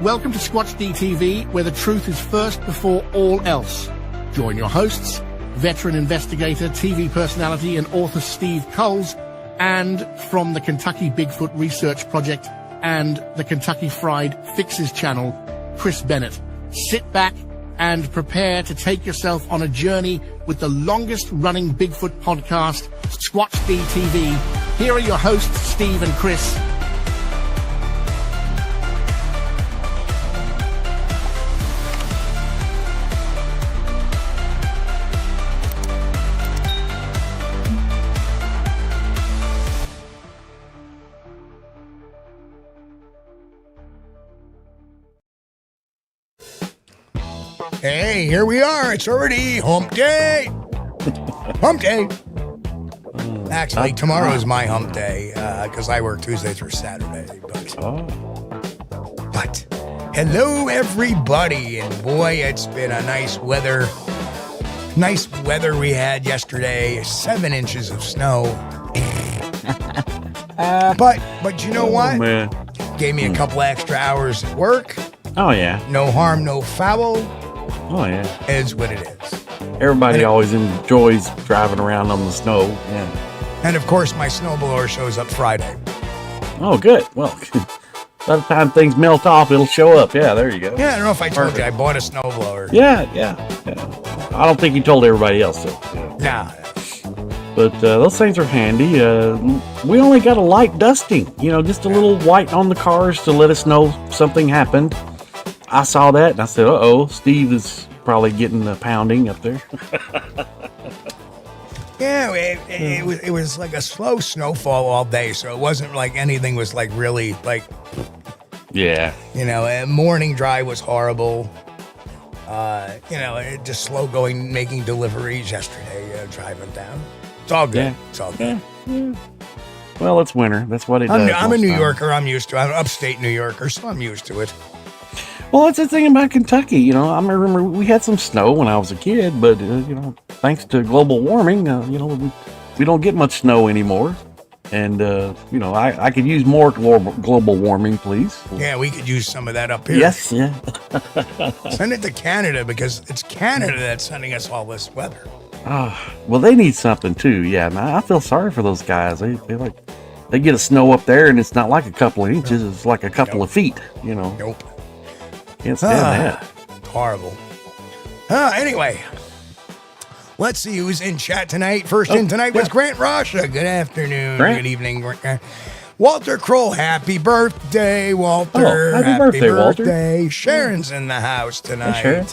Welcome to Squatch-D TV, where the truth is first before all else. Join your hosts, veteran investigator, TV personality, and author Steve Kulls, and from the Kentucky Bigfoot Research Project and the Kentucky Fried Fixes channel, Chris Bennett. Sit back and prepare to take yourself on a journey with the longest-running Bigfoot podcast, Squatch-D TV. Here are your hosts, Steve and Chris. Hey, here we are. It's already hump day. Hump day. Actually, tomorrow is my hump day because I work Tuesday through Saturday. But hello, everybody. And boy, it's been a nice weather we had yesterday. 7 inches of snow. But you know what? Man. Gave me a couple extra hours at work. Oh, yeah. No harm, no foul. Oh, yeah. Is what it is. Everybody always enjoys driving around on the snow. Yeah. And of course, my snowblower shows up Friday. Oh, good. Well, by the time things melt off, it'll show up. Yeah, there you go. Yeah, I don't know if I told you, I bought a snowblower. Yeah. I don't think you told everybody else, though. Nah. But those things are handy. We only got a light dusting, just a little white on the cars to let us know something happened. I saw that and I said, uh-oh, Steve is probably getting a pounding up there. Yeah, it was like a slow snowfall all day, so it wasn't like anything was like really like... Yeah. Morning drive was horrible. Just slow going, making deliveries yesterday, driving down. It's all good. Yeah. It's all good. Yeah. Well, it's winter. That's what it does. I'm a New Yorker. I'm used to it. I'm an upstate New Yorker, so I'm used to it. Well, that's the thing about Kentucky. I remember we had some snow when I was a kid, but, thanks to global warming, we don't get much snow anymore. And, I could use more global warming, please. Yeah, we could use some of that up here. Yes, yeah. Send it to Canada because it's Canada that's sending us all this weather. Well, they need something too. Yeah, and I feel sorry for those guys. They get a snow up there, and it's not like a couple of inches; it's like a couple of feet. Nope. Can't stand that. Horrible. Anyway, let's see who's in chat tonight. First in tonight was Grant Rasha. Good afternoon. Grant. Good evening. Walter Kroll, happy birthday, Walter. Oh, happy birthday, Walter. Sharon's in the house tonight. Hey, Sharon.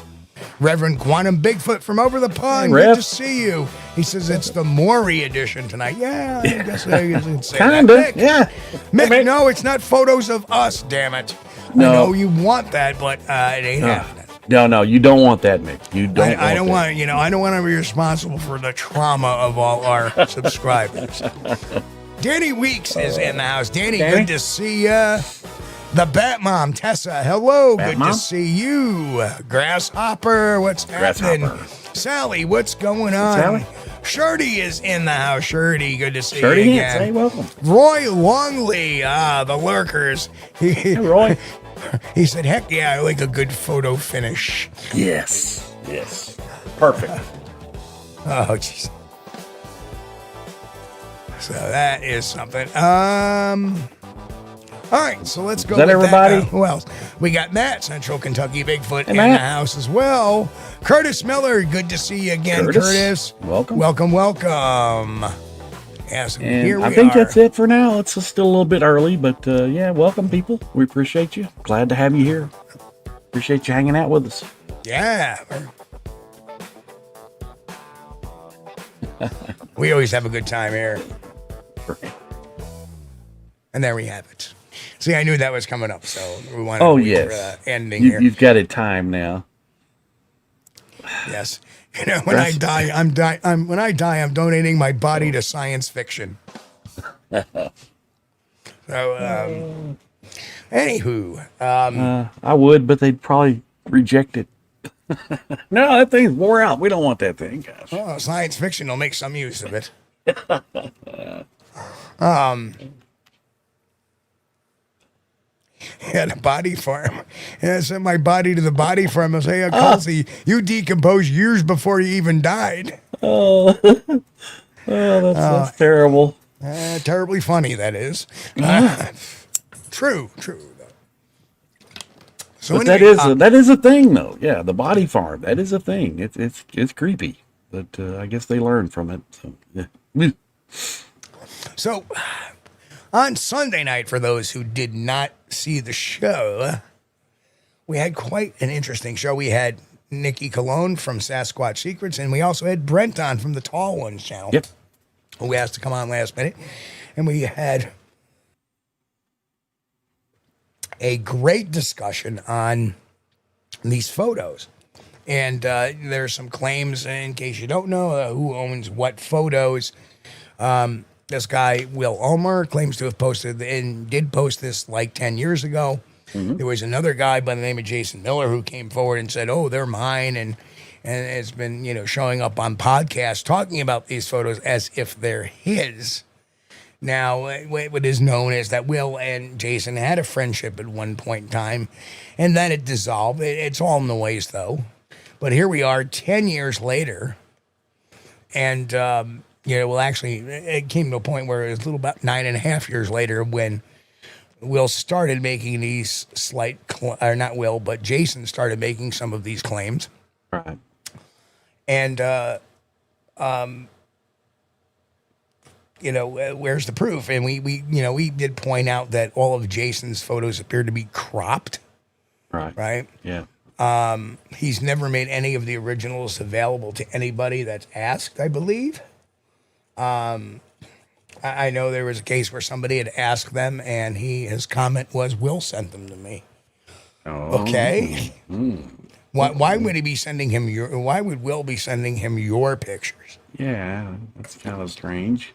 Reverend Quantum Bigfoot from over the pond. Hey, good to see you. He says it's the Maury edition tonight. Yeah, I guess I can say Kinda, that. Mick, yeah. Mick, no, it's not photos of us, damn it. No. I know you want that, but it ain't happening. No, you don't want that, Mick. You don't. I don't want I don't want to be responsible for the trauma of all our subscribers. Danny Weeks is in the house. Danny, good to see ya. The Bat Mom, Tessa, hello. Good to see you. Grasshopper, what's happening? Sally, what's going on? Sally? Shirty is in the house. Shirty, good to see you Shirty again. Hey, welcome. Roy Longley, the lurkers. Hey, Roy. He said, heck yeah, I like a good photo finish. Yes. Perfect. Oh, jeez. So that is something. All right, so let's go. Is that with everybody? Who else? We got Matt, Central Kentucky Bigfoot, in Matt. the house as well. Curtis Miller, good to see you again, Curtis. Welcome. Yes, And here we I think are. that's it for now. It's still a little bit early, but welcome, people. We appreciate you. Glad to have you here. Appreciate you hanging out with us. Yeah. We always have a good time here. And there we have it. See, I knew that was coming up, so we wanted yes. ending here. You've got it timed now. Yes. When I die, I'm donating my body to science fiction. So, anywho. I would, but they'd probably reject it. No, that thing's wore out. We don't want that thing, guys. Well, science fiction will make some use of it. at a body farm. And I sent my body to the body farm and say, hey, Kelsey, you decomposed years before you even died. Oh, that's terrible. Terribly funny, that is. True. So But anyway, that is a thing, though. Yeah, the body farm, that is a thing. It's creepy, but I guess they learn from it. So yeah. So on Sunday night, for those who did not see the show, we had quite an interesting show. We had Nikki Cologne from Sasquatch Secrets, and we also had Brent on from the Tall Ones channel. Yep. Who asked to come on last minute. And we had a great discussion on these photos. And there's some claims, in case you don't know, who owns what photos. This guy, Will Ulmer, claims to have posted and did post this like 10 years ago. Mm-hmm. There was another guy by the name of Jason Miller who came forward and said, oh, they're mine. And it's been, showing up on podcasts talking about these photos as if they're his. Now, what is known is that Will and Jason had a friendship at one point in time, and then it dissolved. It's all noise, though. But here we are 10 years later, and, actually, it came to a point where it was a little about 9.5 years later when Will started making these not Will, but Jason started making some of these claims. Right. And, where's the proof? And we did point out that all of Jason's photos appear to be cropped. Right. Right. Yeah. He's never made any of the originals available to anybody that's asked, I believe. I know there was a case where somebody had asked them, and his comment was, Will sent them to me. Oh. Okay. Mm-hmm. Why would he be sending him why would Will be sending him your pictures? Yeah, that's kind of strange.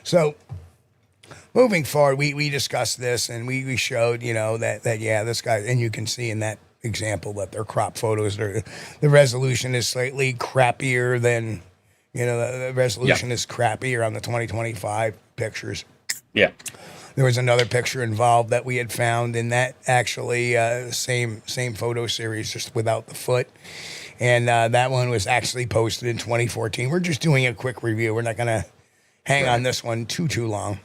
So, moving forward, we discussed this, and we showed, that this guy, and you can see in that example that their crop photos, the resolution is slightly crappier than, the resolution is crappier on the 2025 pictures. Yeah. There was another picture involved that we had found in that actually same photo series, just without the foot. And that one was actually posted in 2014. We're just doing a quick review. We're not going to hang on this one too long.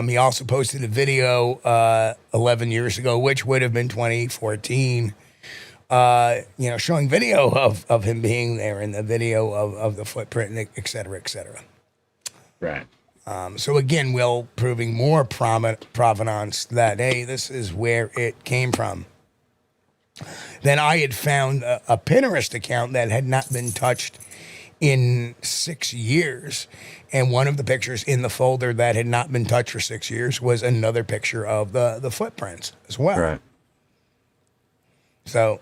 He also posted a video 11 years ago, which would have been 2014, showing video of him being there, and the video of the footprint, et cetera, et cetera. Right. So again, Will proving more provenance that, hey, this is where it came from. Then I had found a Pinterest account that had not been touched in 6 years. And one of the pictures in the folder that had not been touched for 6 years was another picture of the footprints as well. Right. So,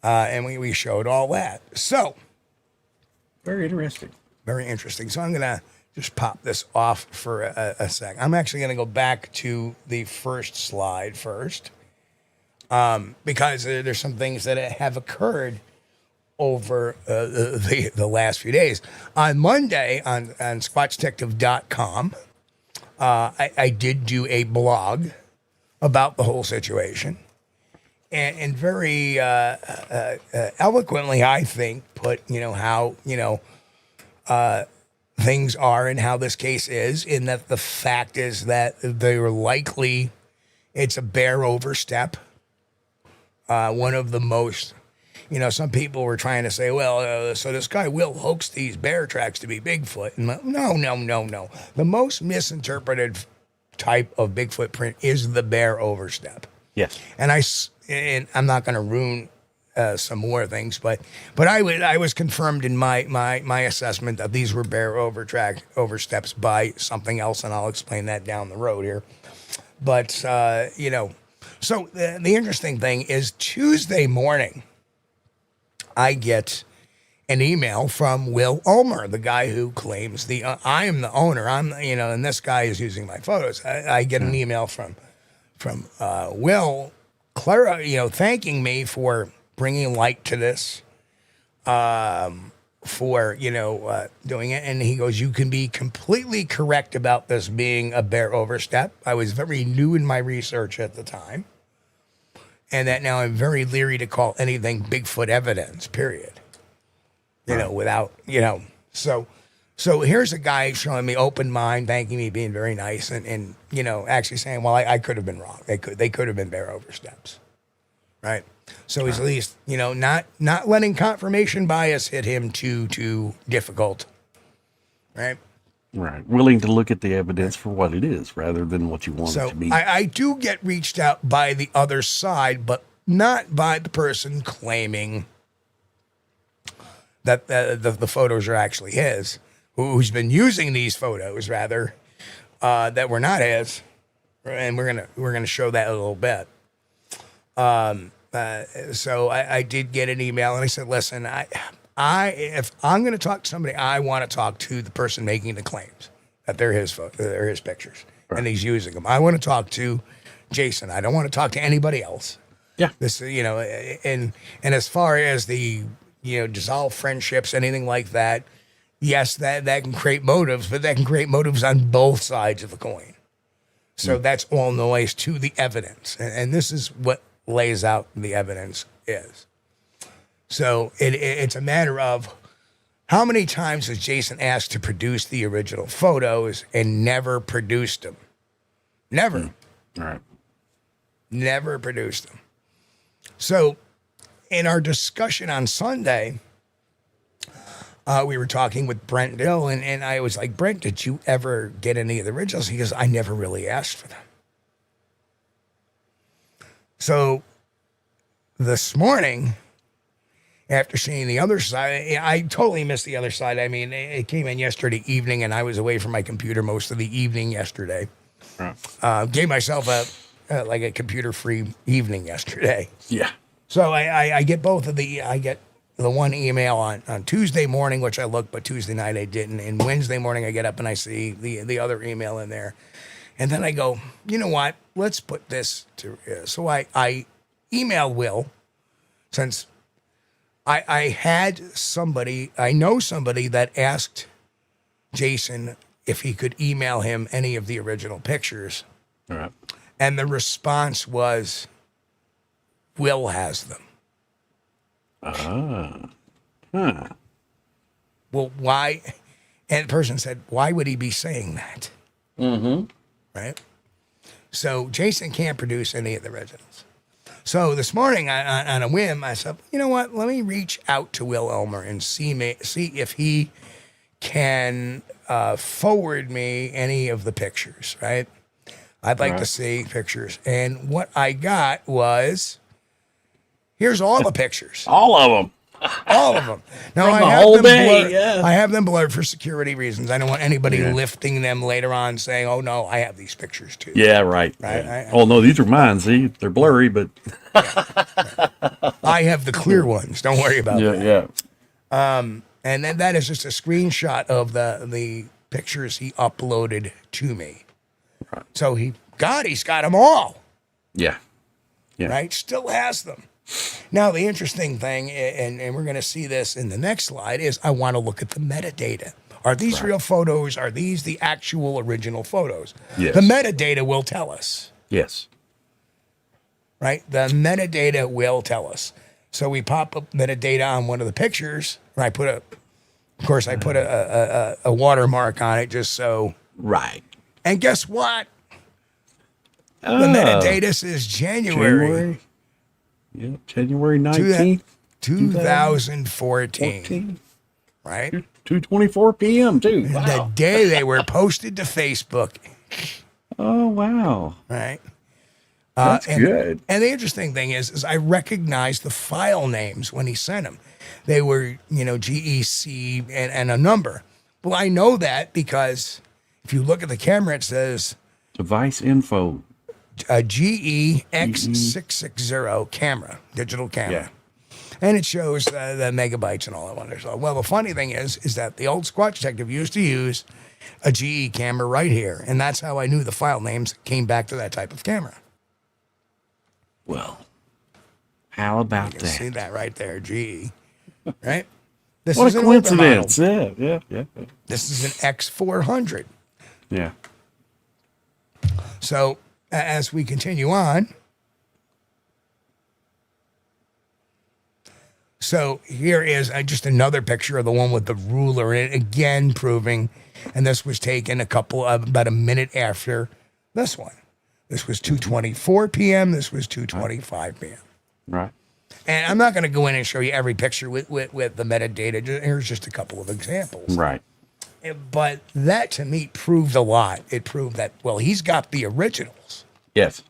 and we showed all that. So. Very interesting. Very interesting. So I'm going to just pop this off for a sec. I'm actually going to go back to the first slide first, because there's some things that have occurred over the last few days. On Monday on Squatchdetective.com, I did do a blog about the whole situation, and very eloquently, I think, put how things are and how this case is, in that the fact is that they were likely, it's a bear overstep. One of the most, some people were trying to say, well, so this guy Will hoaxed these bear tracks to be Bigfoot. And no. The most misinterpreted type of Bigfoot print is the bear overstep. Yes. And I'm not going to ruin some more things, but I was confirmed in my assessment that these were bear oversteps by something else, and I'll explain that down the road here. But so the interesting thing is, Tuesday morning, I get an email from Will Ulmer, the guy who claims I am the owner. And this guy is using my photos. I get an email from Will, Clara, thanking me for bringing light to this, for, doing it. And he goes, you can be completely correct about this being a bear overstep. I was very new in my research at the time. And that now I'm very leery to call anything Bigfoot evidence, period. Without, So here's a guy showing me open mind, thanking me, being very nice, and actually saying, well, I could have been wrong. They could have been bear oversteps. Right. So he's at least, not letting confirmation bias hit him too difficult. Right. Right. Willing to look at the evidence for what it is rather than what you want it to be. I do get reached out by the other side, but not by the person claiming that the photos are actually his, who's been using these photos rather, that were not his. And we're gonna show that a little bit. So I did get an email and I said, listen, if I'm going to talk to somebody, I want to talk to the person making the claims that they're his pictures, right, and he's using them. I want to talk to Jason. I don't want to talk to anybody else. Yeah. This, and as far as the, dissolve friendships, anything like that, yes, that can create motives, but that can create motives on both sides of the coin. So that's all noise to the evidence. And this is what lays out the evidence is. So it's a matter of how many times has Jason asked to produce the original photos and never produced them? Never. All right. Never produced them. So in our discussion on Sunday, we were talking with Brent Dill, and I was like, Brent, did you ever get any of the originals? He goes, I never really asked for them. So this morning, after seeing the other side, I totally missed the other side. I mean, it came in yesterday evening, and I was away from my computer most of the evening yesterday. Gave myself a computer-free evening yesterday. Yeah. So I get both of I get the one email on Tuesday morning, which I looked, but Tuesday night I didn't. And Wednesday morning I get up and I see the other email in there. And then I go, you know what? Let's put this to... so I emailed Will, since I know somebody that asked Jason if he could email him any of the original pictures. All right. And the response was, Will has them. Well, why? And the person said, why would he be saying that? Mm-hmm. Right? So Jason can't produce any of the originals. So this morning, on a whim, I said, you know what? Let me reach out to Will Elmer and see if he can forward me any of the pictures, right? I'd like to see pictures. And what I got was, here's all the pictures. All of them. All of them. Now, From I the have whole them day, blurred. yeah. I have them blurred for security reasons. I don't want anybody lifting them later on saying, oh, no, I have these pictures too. Yeah, right. Right? Oh, no, these are mine. See, they're blurry, but... I have the clear ones. Don't worry about that. Yeah. And then that is just a screenshot of the pictures he uploaded to me. Right. So he's got them all. Yeah. Yeah. Right? Still has them. Now, the interesting thing, and we're going to see this in the next slide, is I want to look at the metadata. Are these real photos? Are these the actual original photos? Yes. The metadata will tell us. Yes. Right? The metadata will tell us. So we pop up metadata on one of the pictures. I put a watermark on it just so. Right. And guess what? The metadata says January. Yeah, January 19th, 2014. Right? 2:24 p.m. too. Wow. The day they were posted to Facebook. Oh, wow. Right? That's good. And the interesting thing is I recognized the file names when he sent them. They were, GEC and a number. Well, I know that because if you look at the camera, it says device info. A GEX660 camera, digital camera. Yeah. And it shows the megabytes and all that wonderful. Well, the funny thing is that the old Squatch Detective used to use a GE camera right here. And that's how I knew the file names came back to that type of camera. Well, how about You that? can see that right there, GE. Right? This What is a an older coincidence. model. Yeah. This is an X400. Yeah. So as we continue on, so here is just another picture of the one with the ruler in it, again proving, and this was taken about a minute after this one. This was 2:24 p.m. This was 2:25 p.m. Right. And I'm not going to go in and show you every picture with the metadata. Here's just a couple of examples. Right. But that to me proved a lot. It proved that, well, he's got the originals. Yes.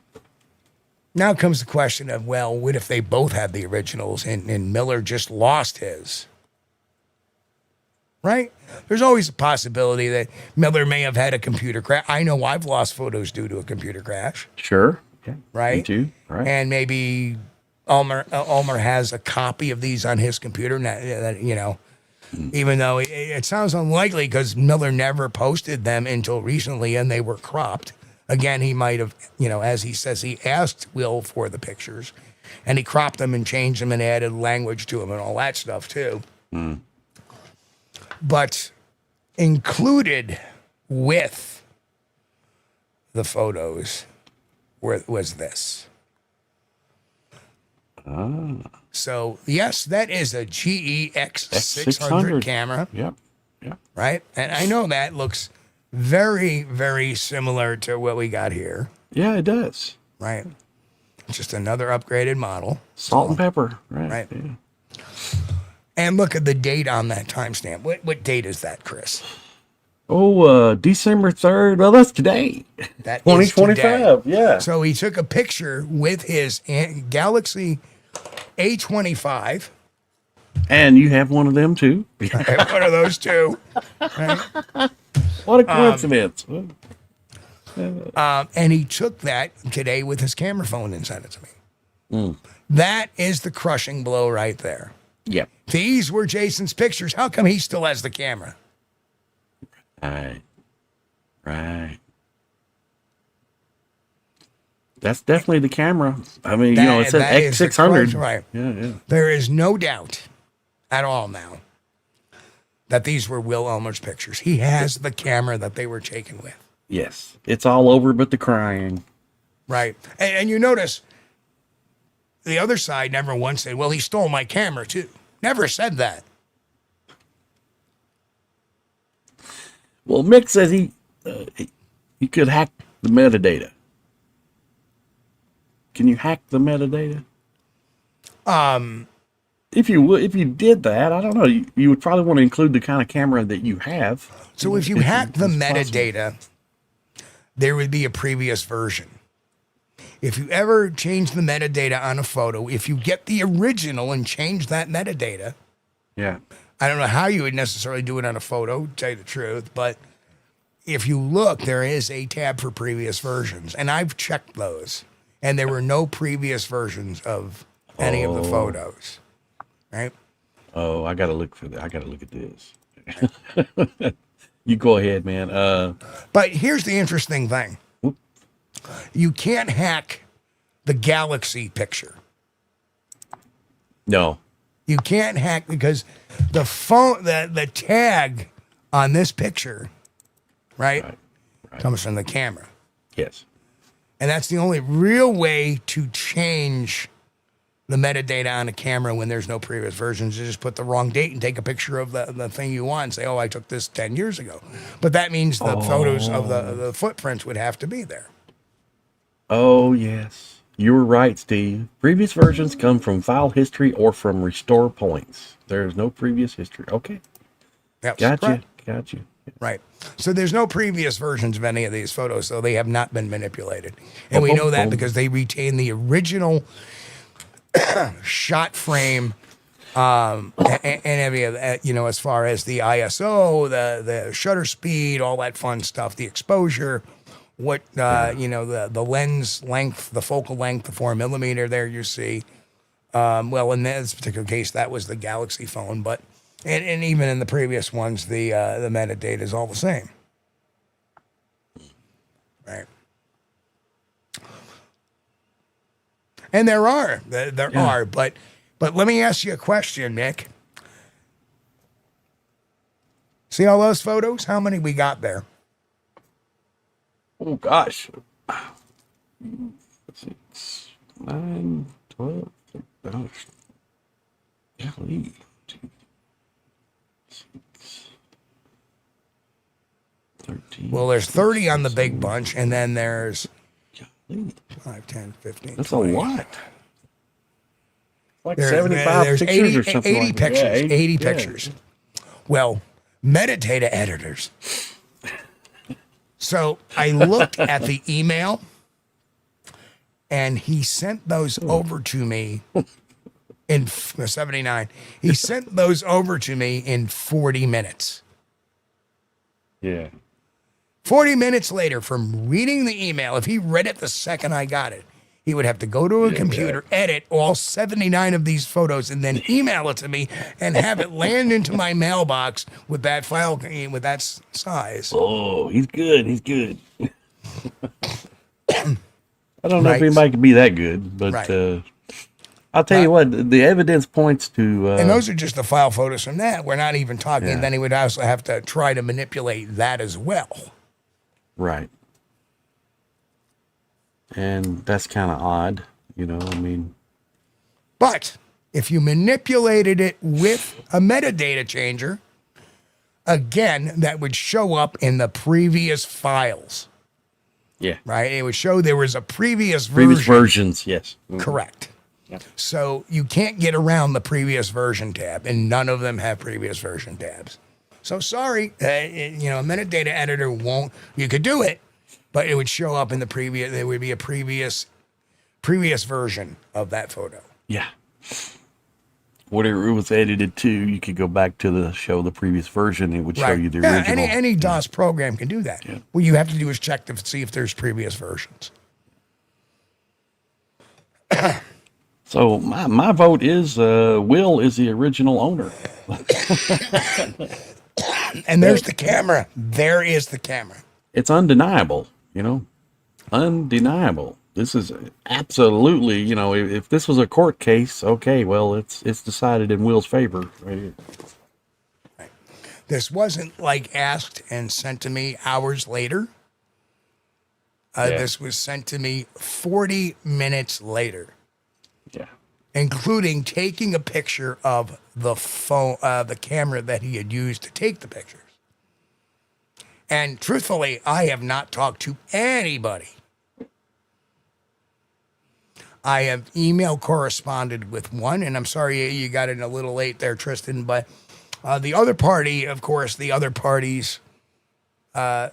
Now comes the question of, well, what if they both had the originals and Miller just lost his? Right? There's always a possibility that Miller may have had a computer crash. I know I've lost photos due to a computer crash. Sure. Yeah. Right? Me too. Right. And maybe Ulmer has a copy of these on his computer, even though it sounds unlikely because Miller never posted them until recently and they were cropped. Again, he might have, as he says, he asked Will for the pictures and he cropped them and changed them and added language to them and all that stuff too. Mm. But included with the photos was this. So, yes, that is a GE X600 camera. Yep. Right? And I know that looks very, very similar to what we got here. Yeah, it does. Right? Just another upgraded model. Salt and pepper. Right. Yeah. And look at the date on that timestamp. What date is that, Chris? Oh, December 3rd. Well, that's today. That 2025. Yeah. So he took a picture with his Galaxy A25. And you have one of them too. I have one of those too. Right? What a coincidence. And he took that today with his camera phone and sent it to me. That is the crushing blow right there. Yep. These were Jason's pictures. How come he still has the camera? Right. That's definitely the camera. I mean, it says X600. Right. Yeah. There is no doubt at all now that these were Will Ulmer's pictures. He has the camera that they were taken with. Yes. It's all over but the crying. Right. And you notice the other side never once said, well, he stole my camera too. Never said that. Well, Mick says he could hack the metadata. Can you hack the metadata? If you did that, I don't know. You would probably want to include the kind of camera that you have. So if you hack the metadata, there would be a previous version. If you ever change the metadata on a photo, if you get the original and change that metadata, Yeah. I don't know how you would necessarily do it on a photo, to tell you the truth, but if you look, there is a tab for previous versions, and I've checked those, and there were no previous versions of any of the photos, right? Oh, I got to look for that. I got to look at this. You go ahead, man. But here's the interesting thing. You can't hack the Galaxy picture. No. You can't hack because the phone, the tag on this picture, right, comes from the camera. Yes. And that's the only real way to change the metadata on a camera when there's no previous versions. You just put the wrong date and take a picture of the thing you want and say, oh, I took this 10 years ago. But that means the photos of the footprints would have to be there. Oh, yes. You were right, Steve. Previous versions come from file history or from restore points. There is no previous history. Okay. That's Gotcha. correct. Right. So there's no previous versions of any of these photos, so they have not been manipulated. And we know that because they retain the original shot frame and every of that, as far as the ISO, the shutter speed, all that fun stuff, the exposure, what the lens length, the focal length, the 4mm there you see. Well, in this particular case, that was the Galaxy phone, but and even in the previous ones, the metadata is all the same. Right. And there are, but let me ask you a question, Nick. See all those photos? How many we got there? Oh gosh. 6, 9, 12. Gosh. Golly. 2, 6, 13. Well, there's 30 on the big bunch, and then there's Golly. 5, 10, 15, That's 20. a lot. Like There's 75 there's pictures 80, or something 80 like pictures. that. Yeah, 80 yeah. pictures. Well, metadata editors. So I looked at the email, and he sent those over to me in 79. He sent those over to me in 40 minutes. Yeah. 40 minutes later, from reading the email, if he read it the second I got it, he would have to go to a computer, edit all 79 of these photos, and then email it to me and have it land into my mailbox with that file, with that size. Oh, he's good. He's good. I don't know if Right. anybody can be that good, but Right. I'll tell you what, the evidence points to... And those are just the file photos from that. We're not even talking. Yeah. Then he would also have to try to manipulate that as well. Right. And that's kind of odd, you know, I mean... But if you manipulated it with a metadata changer, again, that would show up in the previous files, Yeah. right? It would show there was a previous Previous version. versions, yes. Correct. Yep. So you can't get around the previous version tab, and none of them have previous version tabs. So sorry, you know, a metadata editor won't. You could do it, but it would show up in the previous. There would be a previous version of that photo. Yeah. Whatever it was edited to, you could go back to the previous version. It would show you the original. Any DOS program can do that. Yeah. What you have to do is check to see if there's previous versions. So my vote is Will is the original owner. And there's the camera. There is the camera. It's undeniable, you know, undeniable. This is absolutely, you know, if this was a court case, okay, well, it's decided in Will's favor right here. Right. This wasn't like asked and sent to me hours later. This was sent to me 40 minutes later. Yeah. Including taking a picture of the phone, the camera that he had used to take the pictures. And truthfully, I have not talked to anybody. I have email corresponded with one, and I'm sorry you got in a little late there, Tristan, but the other party, of course, the other party's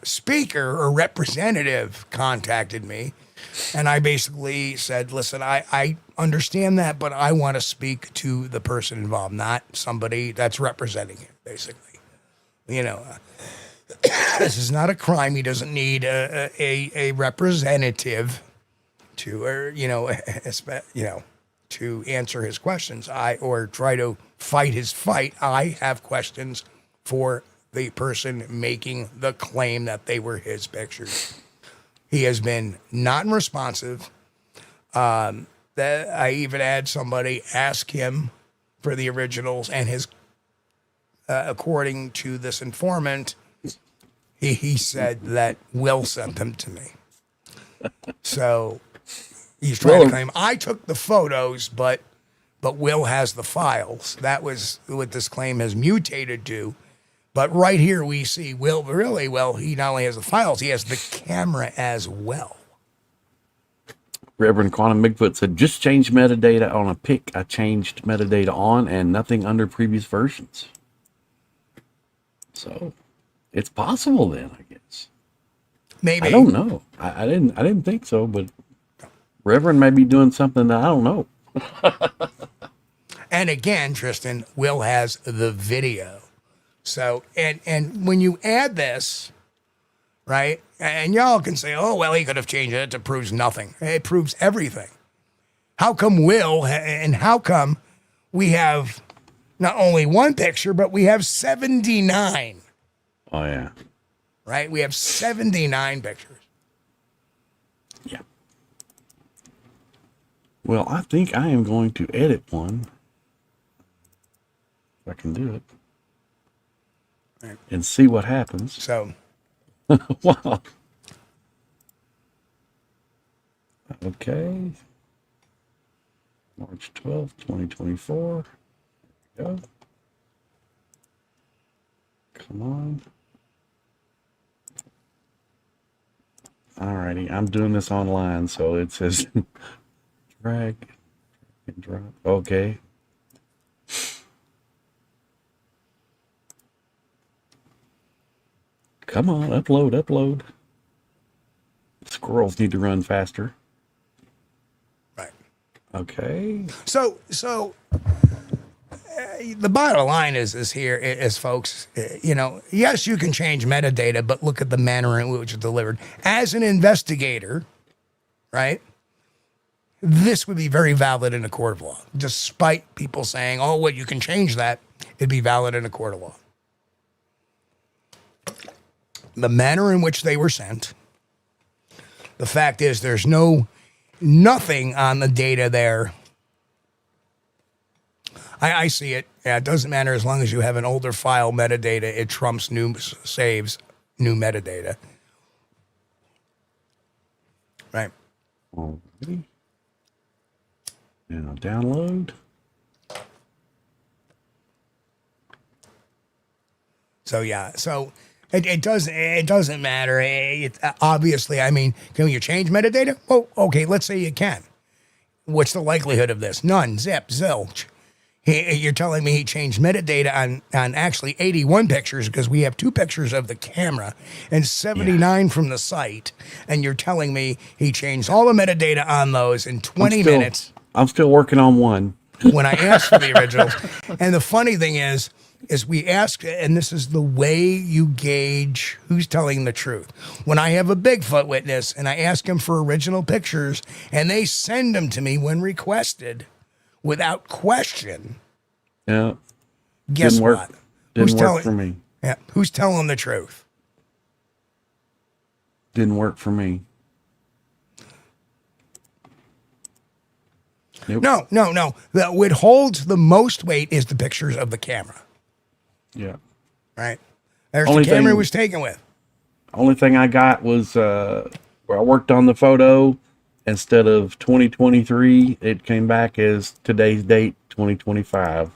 speaker or representative contacted me. And I basically said, listen, I understand that, but I want to speak to the person involved, not somebody that's representing him, basically. You know, this is not a crime. He doesn't need a representative to, to answer his questions. Or try to fight his fight. I have questions for the person making the claim that they were his pictures. He has been not responsive. That I even had somebody ask him for the originals, and his, according to this informant, he said that Will sent them to me. So he's trying to claim I took the photos, but Will has the files. That was what this claim has mutated to. But right here we see Will really well. He not only has the files, he has the camera as well. Reverend Quantum Bigfoot said, just changed metadata on a pic. I changed metadata on and nothing under previous versions. So it's possible then, I guess. Maybe. I don't know. I didn't think so, but Reverend may be doing something that I don't know. And again, Tristan, Will has the video. So, and when you add this, right, and y'all can say, oh, well, he could have changed it. It proves nothing. It proves everything. How come Will, and how come we have not only one picture, but we have 79? Oh, yeah. Right? We have 79 pictures. Yeah. Well, I think I am going to edit one. If I can do it. and see what happens. So, Wow. Okay. March 12th, 2024. Go. Come on. Alrighty, I'm doing this online, so it says drag and drop. Okay. Come on, upload. Squirrels need to run faster. right. Okay. So the bottom line is here is, folks, yes, you can change metadata, but look at the manner in which it's delivered. As an investigator, right, this would be very valid in a court of law, despite people saying, oh, well, you can change that. It'd be valid in a court of law. The manner in which they were sent, the fact is there's nothing on the data there. I see it. Yeah, it doesn't matter as long as you have an older file metadata. It trumps saves new metadata. Right. Alrighty. Now download. So yeah. So it doesn't matter. Obviously, I mean, can you change metadata? Well, okay. Let's say you can. What's the likelihood of this? None. Zip. Zilch. You're telling me he changed metadata on actually 81 pictures because we have 2 pictures of the camera and 79 from the site. And you're telling me he changed all the metadata on those in 20 minutes. I'm still working on one. When I asked for the originals. And the funny thing is we ask, and this is the way you gauge who's telling the truth. When I have a Bigfoot witness and I ask him for original pictures and they send them to me when requested, without question. Yeah. Guess what? Didn't work for me. Yeah. Who's telling the truth? Didn't work for me. Nope. No. What holds the most weight is the pictures of the camera. Yeah. Right. There's Only the camera thing- it was taken with. Only thing I got was where I worked on the photo. Instead of 2023, it came back as today's date, 2025,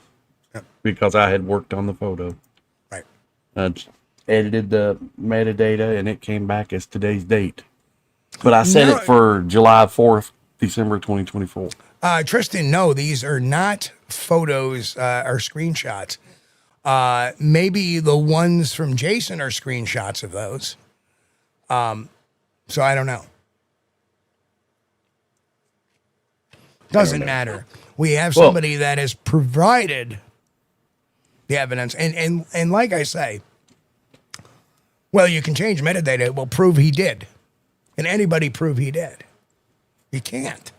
because I had worked on the photo. Right. I edited the metadata, and it came back as today's date. But I set it for July 4th, December 2024. Tristan, no, these are not photos or screenshots. Maybe the ones from Jason are screenshots of those. So I don't know. Doesn't matter. We have somebody that has provided the evidence. And like I say, well, you can change metadata. It will prove he did. Can anybody prove he did? You can't.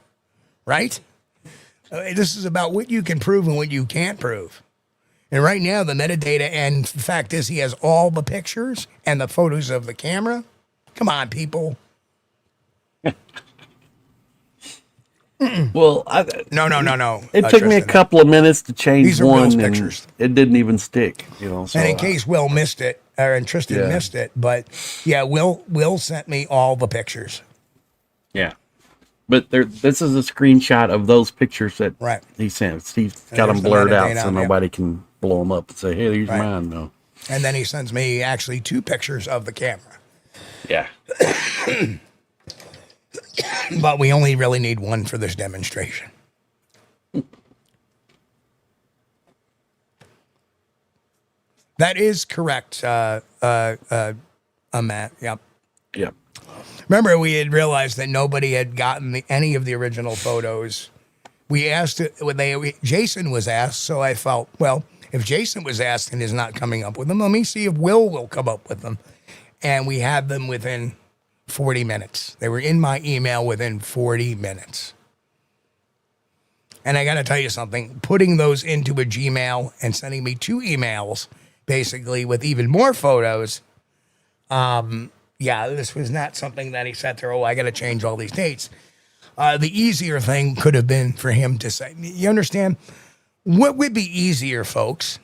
Right? This is about what you can prove and what you can't prove. And right now, the metadata, and the fact is he has all the pictures and the photos of the camera. Come on, people. Well, No. It took me a couple of minutes to change These are one, Will's and pictures. it didn't even stick. So And in case Will missed it, or Tristan missed it, but yeah, Will sent me all the pictures. Yeah. But this is a screenshot of those pictures that he sent. He's got them blurred out so nobody can blow them up and say, hey, here's mine. No. And then he sends me actually 2 pictures of the camera. Yeah. But we only really need 1 for this demonstration. That is correct, Matt. Yep. Yep. Remember, we had realized that nobody had gotten any of the original photos. We asked it when Jason was asked, so I felt, well, if Jason was asked and is not coming up with them, let me see if Will come up with them. And we had them within 40 minutes. They were in my email within 40 minutes. And I got to tell you something, putting those into a Gmail and sending me 2 emails, basically with even more photos, yeah, this was not something that he sat there, I got to change all these dates. The easier thing could have been for him to say, you understand? What would be easier, folks,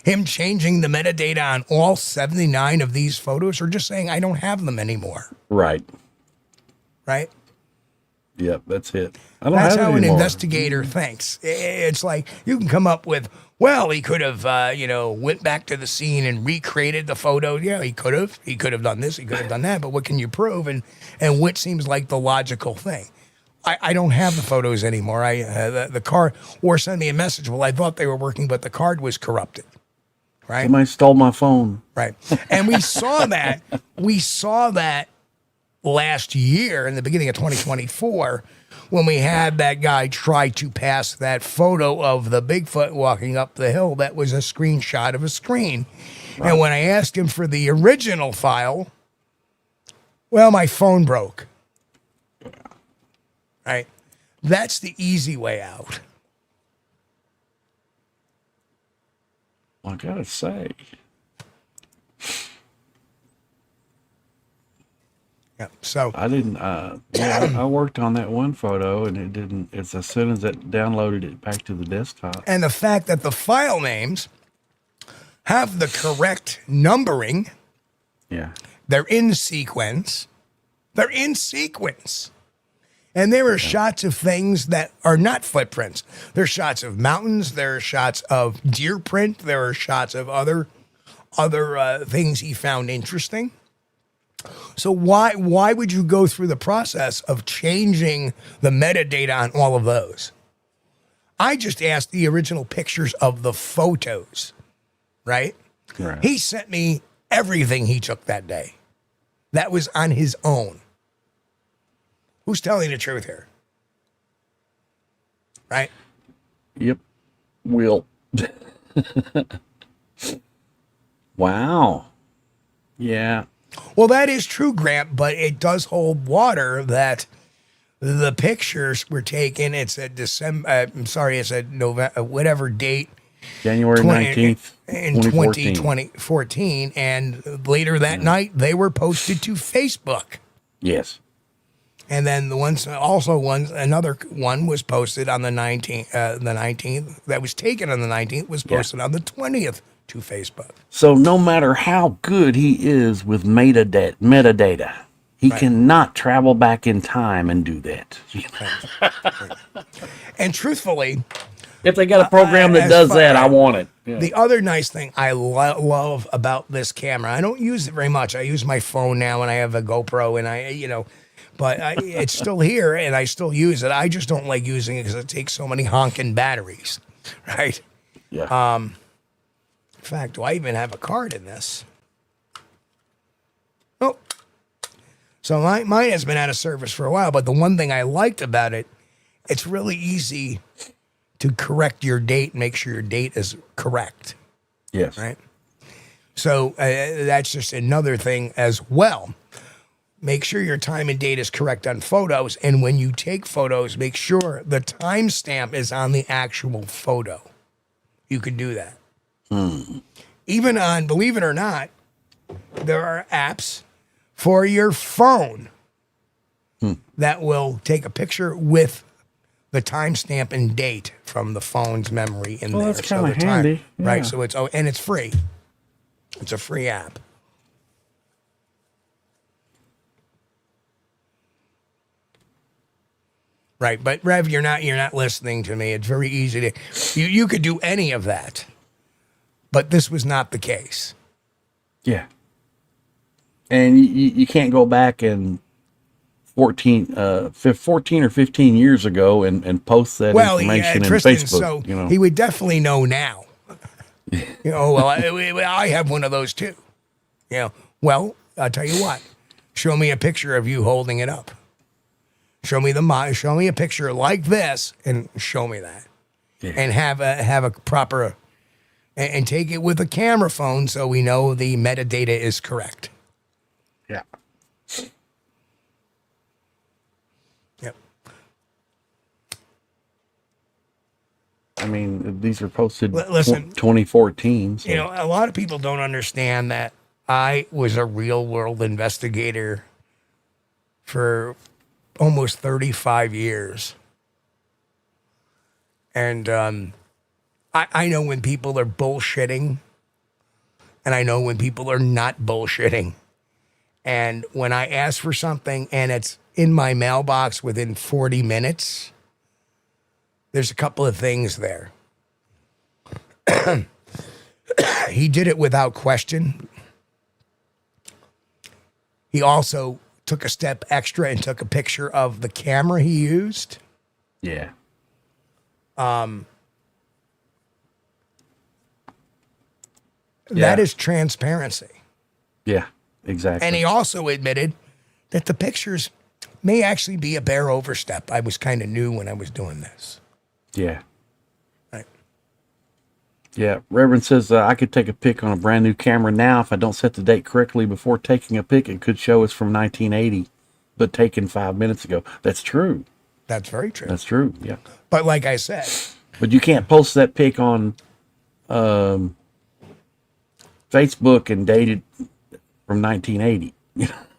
Him changing the metadata on all 79 of these photos, or just saying, I don't have them anymore. Right. Right? Yep, that's it. I don't That's have it how an anymore. investigator thinks. It's like you can come up with, well, he could have, went back to the scene and recreated the photo. Yeah, he could have. He could have done this. He could have done that. But what can you prove? And what seems like the logical thing? I don't have the photos anymore. The card, or send me a message. Well, I thought they were working, but the card was corrupted. Right? Somebody stole my phone. Right. And we saw that. Last year in the beginning of 2024 when we had that guy try to pass that photo of the Bigfoot walking up the hill that was a screenshot of a screen. Right. And when I asked him for the original file, well, my phone broke. Right? That's the easy way out. I gotta say. Yeah, so I didn't. I worked on that one photo, and it didn't. It's as soon as it downloaded it back to the desktop. And the fact that the file names have the correct numbering. Yeah, they're in sequence. They're in sequence, and there are shots of things that are not footprints. There's shots of mountains. There are shots of deer print. There are shots of other things he found interesting. So why would you go through the process of changing the metadata on all of those? I just asked the original pictures of the photos, right? Right. He sent me everything he took that day. That was on his own. Who's telling the truth here? Right? Yep. Will. Wow. Yeah. Well, that is true, Grant, but it does hold water that the pictures were taken. It said December. It said November, whatever date. January 19th, in 2014. And later that night, they were posted to Facebook. Yes. And then another one was posted on the 19th. The 19th that was taken on the 19th was posted on the 20th to Facebook. So no matter how good he is with metadata, he cannot travel back in time and do that. And truthfully, if they got a program that does that, I want it. Yeah. The other nice thing I love about this camera, I don't use it very much. I use my phone now, and I have a GoPro, and but it's still here, and I still use it. I just don't like using it because it takes so many honking batteries, right? Yeah. In fact, do I even have a card in this? Oh. So mine has been out of service for a while, but the one thing I liked about it, it's really easy to correct your date and make sure your date is correct. Yes. Right? So that's just another thing as well. Make sure your time and date is correct on photos, and when you take photos, make sure the timestamp is on the actual photo. You can do that. Even on, believe it or not, there are apps for your phone that will take a picture with the timestamp and date from the phone's memory in there. That's kind of handy. Right, so it's free. It's a free app. Right, but Rev, you're not listening to me. It's very easy to you could do any of that. But this was not the case. Yeah. And you can't go back and 14 or 15 years ago and post that information in Tristan, Facebook. So he would definitely know now. I have one of those too. Well, I'll tell you what. Show me a picture of you holding it up. Show me a picture like this and show me that. Yeah. And have a proper and take it with a camera phone so we know the metadata is correct. Yeah. Yep. I mean, these are posted 2014. So. A lot of people don't understand that I was a real world investigator for almost 35 years. And I know when people are bullshitting, and I know when people are not bullshitting. And when I ask for something and it's in my mailbox within 40 minutes, there's a couple of things there. He did it without question. He also took a step extra and took a picture of the camera he used. Yeah. That is transparency. Yeah, exactly. And he also admitted that the pictures may actually be a bare overstep. I was kind of new when I was doing this. Yeah. Right. Yeah. Reverend says, I could take a pic on a brand new camera now. If I don't set the date correctly before taking a pic, it could show it's from 1980, but taken 5 minutes ago. That's true. That's very true. That's true. Yeah. But like I said. But you can't post that pic on Facebook and date it from 1980.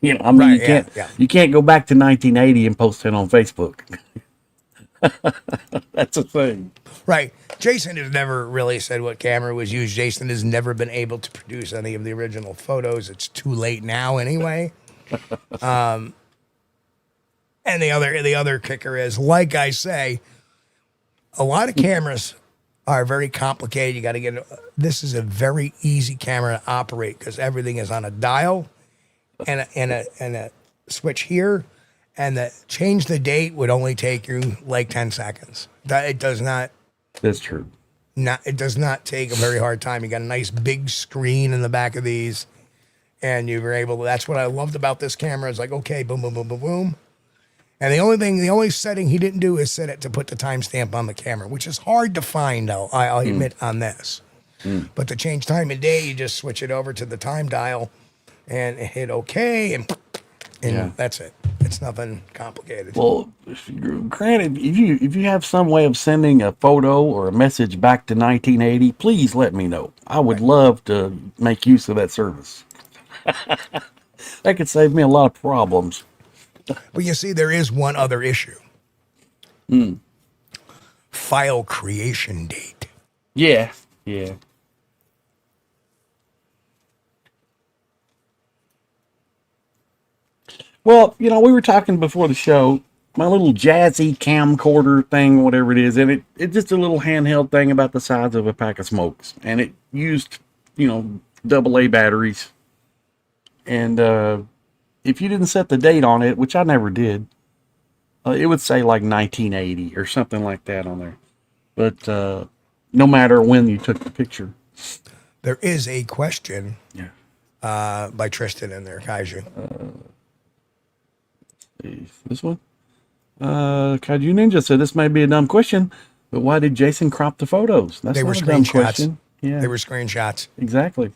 You know, I mean, right, you can't go back to 1980 and post it on Facebook. That's a thing. Right. Jason has never really said what camera was used. Jason has never been able to produce any of the original photos. It's too late now anyway. And the other kicker is, like I say, a lot of cameras are very complicated. You got to get this is a very easy camera to operate because everything is on a dial and a switch here, and the change the date would only take you like 10 seconds. It does not. That's true. It does not take a very hard time. You got a nice big screen in the back of these, and you were able to. That's what I loved about this camera. It's like, okay, boom, boom, boom, boom, boom. And the only setting he didn't do is set it to put the timestamp on the camera, which is hard to find, I'll admit, on this. But to change time of day, you just switch it over to the time dial and hit OK, and that's it. It's nothing complicated. Well, granted, if you have some way of sending a photo or a message back to 1980, please let me know. I would love to make use of that service. That could save me a lot of problems. But you see, there is one other issue. File creation date. Yeah, yeah. Well, we were talking before the show, my little jazzy camcorder thing, whatever it is, and it's just a little handheld thing about the size of a pack of smokes. And it used, AA batteries. And if you didn't set the date on it, which I never did, it would say like 1980 or something like that on there. But no matter when you took the picture. There is a question by Tristan in there, Kaiju. This one? Kaiju Ninja said this may be a dumb question, but why did Jason crop the photos? They were not a dumb screenshots. question. Yeah. They were screenshots. Exactly.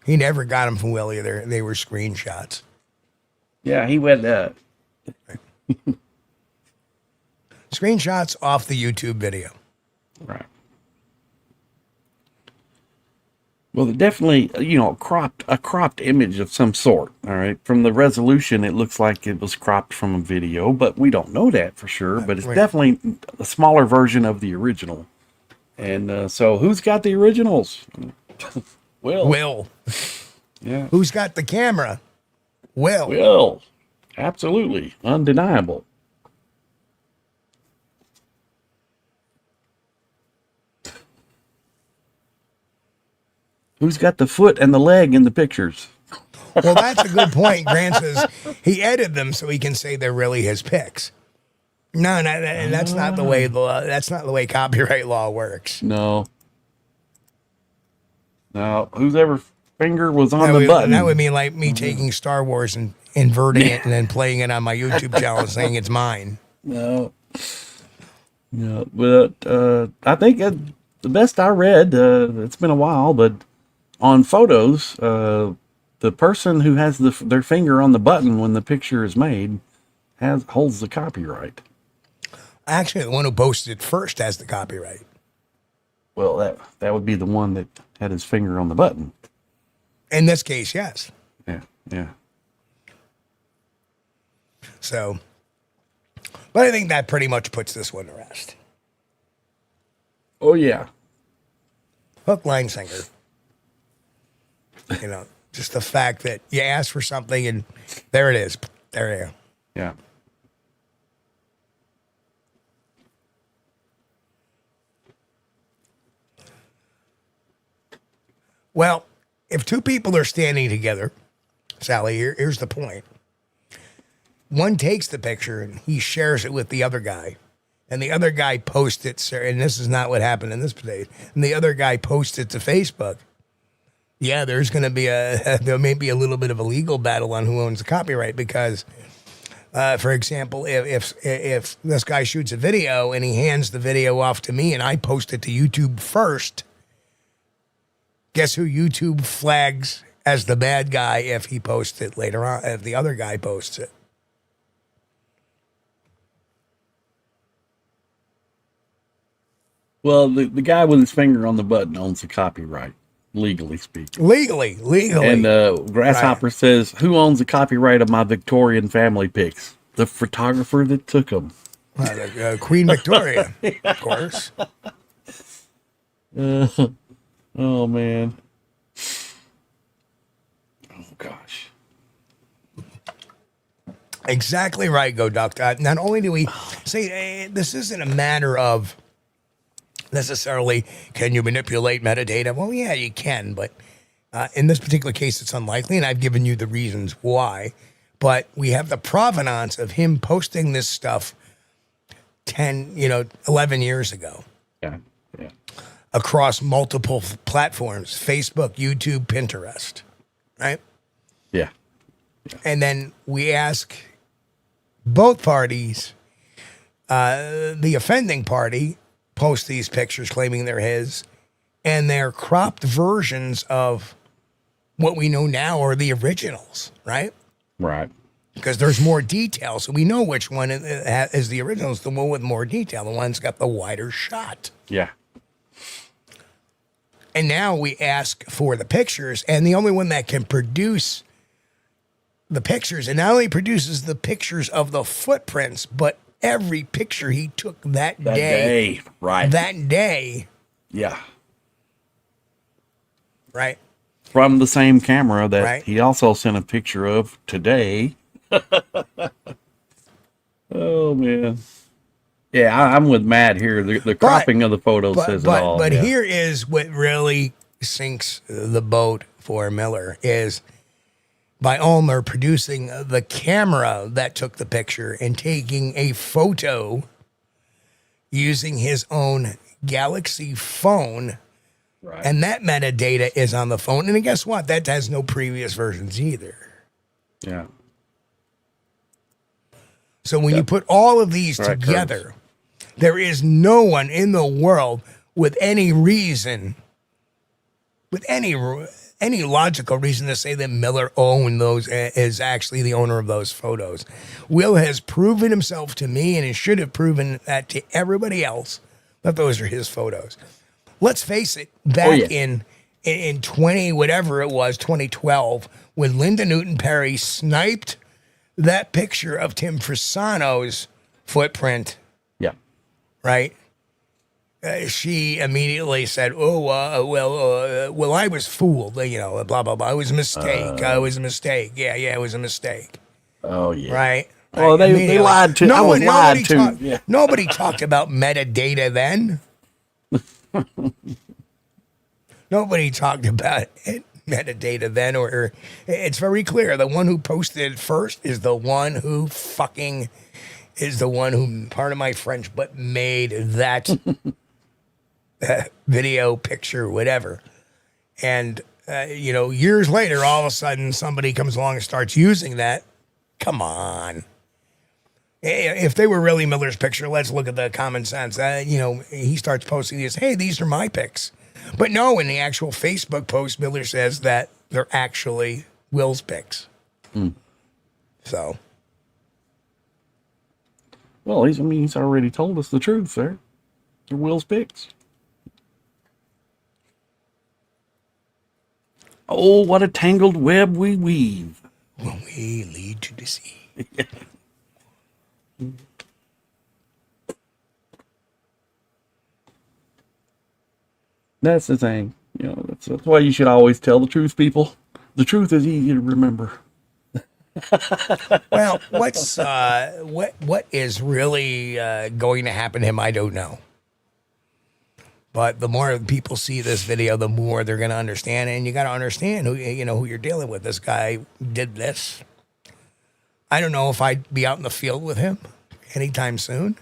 He never got them from Will either. They were screenshots. Yeah, he went screenshots off the YouTube video. Right. Well, definitely, a cropped image of some sort. All right. From the resolution, it looks like it was cropped from a video, but we don't know that for sure. But it's definitely a smaller version of the original. And so, who's got the originals? Will. Yeah. Who's got the camera? Will. Absolutely. Undeniable. Who's got the foot and the leg in the pictures? Well, that's a good point. Grant says he edited them so he can say they're really his pics. No, that's not the way that's not the way copyright law works. No. Whose ever finger was on the button? That would mean like me taking Star Wars and inverting it and then playing it on my YouTube channel and saying it's mine. No, but I think the best I read, it's been a while, but on photos, the person who has their finger on the button when the picture is made holds the copyright. Actually, the one who posted it first has the copyright. Well, that would be the one that had his finger on the button. In this case, yes. Yeah. So, but I think that pretty much puts this one to rest. Oh, yeah. Hook, line, sinker. You know, just the fact that you ask for something and there it is. There you go. Yeah. Well, if two people are standing together, Sally, here's the point. One takes the picture and he shares it with the other guy. And the other guy posts it, and this is not what happened in this case. And the other guy posts it to Facebook. Yeah, there's going to be there may be a little bit of a legal battle on who owns the copyright because, for example, if this guy shoots a video and he hands the video off to me and I post it to YouTube first, guess who YouTube flags as the bad guy if he posts it later on, if the other guy posts it? Well, the guy with his finger on the button owns the copyright, legally speaking. Legally. And Grasshopper says, who owns the copyright of my Victorian family pics? The photographer that took them. Queen Victoria, of course. Oh, man. Oh, gosh. Exactly right, Go Duck. Not only do we say this isn't a matter of necessarily can you manipulate metadata? Well, yeah, you can, but in this particular case, it's unlikely, and I've given you the reasons why. But we have the provenance of him posting this stuff 11 years ago. Yeah. Across multiple platforms, Facebook, YouTube, Pinterest, right? Yeah. And then we ask both parties, the offending party post these pictures claiming they're his, and they're cropped versions of what we know now are the originals, right? Right. Because there's more detail, so we know which one is the original. It's the one with more detail, the one's got the wider shot. Yeah. And now we ask for the pictures, and the only one that can produce the pictures, and not only produces the pictures of the footprints, but every picture he took that day. Right. That day. Yeah. Right. From the same camera that Right. he also sent a picture of today. Oh, man. Yeah, I'm with Matt here. The cropping of the photo says it all. But yeah. here is what really sinks the boat for Miller is by Ulmer producing the camera that took the picture and taking a photo using his own Galaxy phone. Right. And that metadata is on the phone. And guess what? That has no previous versions either. Yeah. So when you put all of these Right, together, there is no one in the world with any reason, with any logical reason to say that Miller owned those, is actually the owner of those photos. Will has proven himself to me, and he should have proven that to everybody else, that those are his photos. Let's face it, back in 2012, when Linda Newton Perry sniped that picture of Tim Frisano's footprint, right? She immediately said, well, I was fooled, blah, blah, blah. It was a mistake. It was a mistake. Yeah, it was a mistake. Oh, yeah. Right? Well, they lied to. I was lied to. Nobody talked about metadata then. Nobody talked about it. Metadata then, or it's very clear. The one who posted it first is the one who pardon my French, but made that video, picture, whatever. And, years later, all of a sudden somebody comes along and starts using that. Come on. If they were really Miller's picture, let's look at the common sense. He starts posting these, hey, these are my pics. But no, in the actual Facebook post, Miller says that they're actually Will's pics. So. Well, he's already told us the truth, sir. They're Will's pics. Oh, what a tangled web we weave. When we lead to deceive. That's the thing. You know, that's why you should always tell the truth, people. The truth is easy to remember. Well, what is really going to happen to him, I don't know. But the more people see this video, the more they're going to understand. And you got to understand who you're dealing with. This guy did this. I don't know if I'd be out in the field with him anytime soon.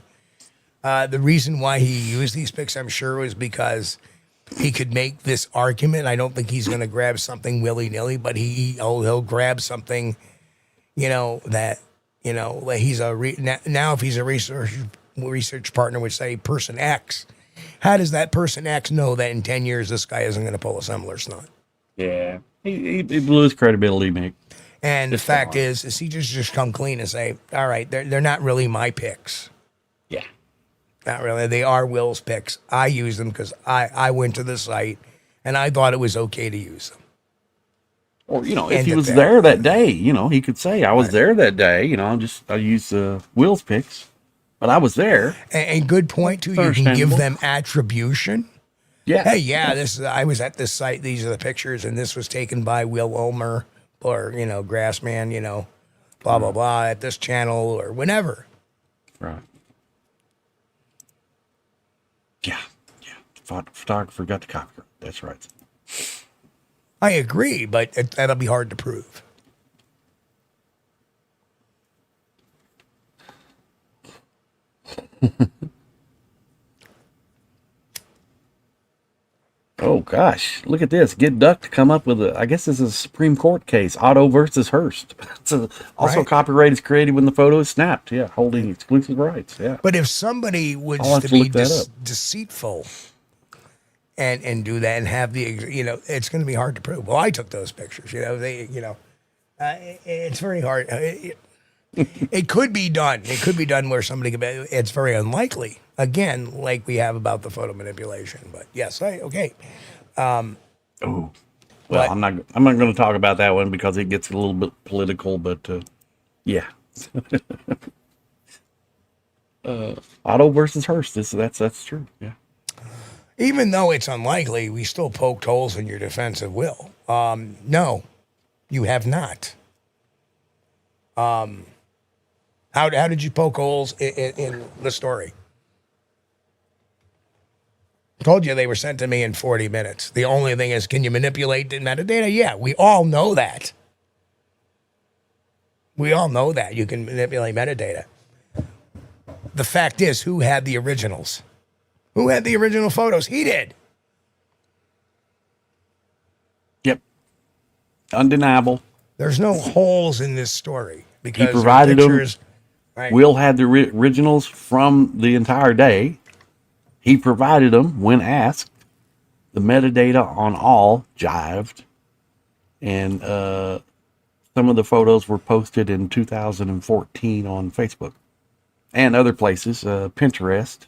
The reason why he used these pics, I'm sure, was because he could make this argument. I don't think he's going to grab something willy-nilly, but he'll grab something, that he's now if he's a research partner with, say, person X, how does that person X know that in 10 years this guy isn't going to pull a similar stunt? Yeah, he blew his credibility, Nick. And the fact is he just come clean and say, all right, they're not really my picks. Yeah. Not really. They are Will's picks. I use them because I went to the site and I thought it was okay to use them. Or, if he was there that day, he could say, I was there that day. I use Will's picks, but I was there. And good point, too. You can give them attribution. Yeah. Hey, I was at this site. These are the pictures, and this was taken by Will Ulmer or, Grassman, blah, blah, blah, at this channel or whenever. Right. Yeah. Photographer got the copyright. That's right. I agree, but that'll be hard to prove. Oh, gosh. Look at this. Get Duck to come up with I guess this is a Supreme Court case. Otto versus Hearst. Also, copyright is created when the photo is snapped. Yeah, holding exclusive rights. Yeah. But if somebody was to be deceitful and do that and have it's going to be hard to prove. Well, I took those pictures. It's very hard. It could be done. It could be done where somebody could. It's very unlikely. Again, like we have about the photo manipulation. But yes, okay. I'm not going to talk about that one because it gets a little bit political. But yeah. Otto versus Hearst. That's true. Yeah. Even though it's unlikely, we still poked holes in your defense of Will. No, you have not. How did you poke holes in the story? Told you they were sent to me in 40 minutes. The only thing is, can you manipulate the metadata? Yeah, we all know that. We all know that you can manipulate metadata. The fact is, who had the originals? Who had the original photos? He did. Yep. Undeniable. There's no holes in this story because he provided pictures, them. Right. Will had the originals from the entire day. He provided them when asked. The metadata on all jived. And some of the photos were posted in 2014 on Facebook and other places. Pinterest